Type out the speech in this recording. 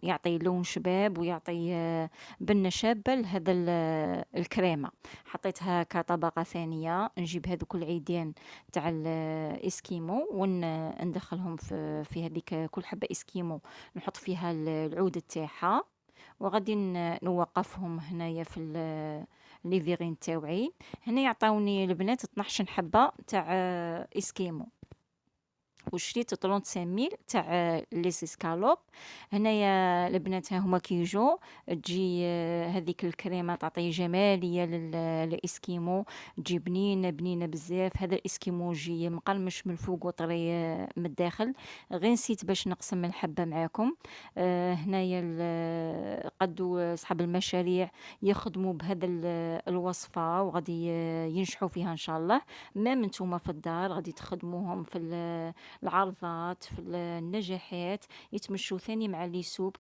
يعطي لون شباب ويعطي بنة شابة لهذا الكريمة. حطيتها كطبقة ثانية. نجيب هذوك العيدين تاع الإسكيمو ندخلهم في هذيك كل حبة إسكيمو نحط فيها العود تاعها. وغادي نوقفهم هنايا في ليفيغين تاوعي. هنا يعطوني البنات 12 حبة تاع إسكيمو. وشريت 35 ميل تاع لي سيسكالوب. هنايا البنات ها هما كيجو تجي هذيك الكريمه تعطي جماليه للاسكيمو. تجي بنينه بنينه بزاف. هذا الاسكيمو يجي مقرمش من الفوق وطري من الداخل. غير نسيت باش نقسم الحبه معاكم. هنايا قدو صحاب المشاريع يخدموا بهذا الوصفه وغادي ينجحوا فيها ان شاء الله. مام نتوما في الدار غادي تخدموهم في العرضات في النجاحات. يتمشوا ثاني مع لي سوب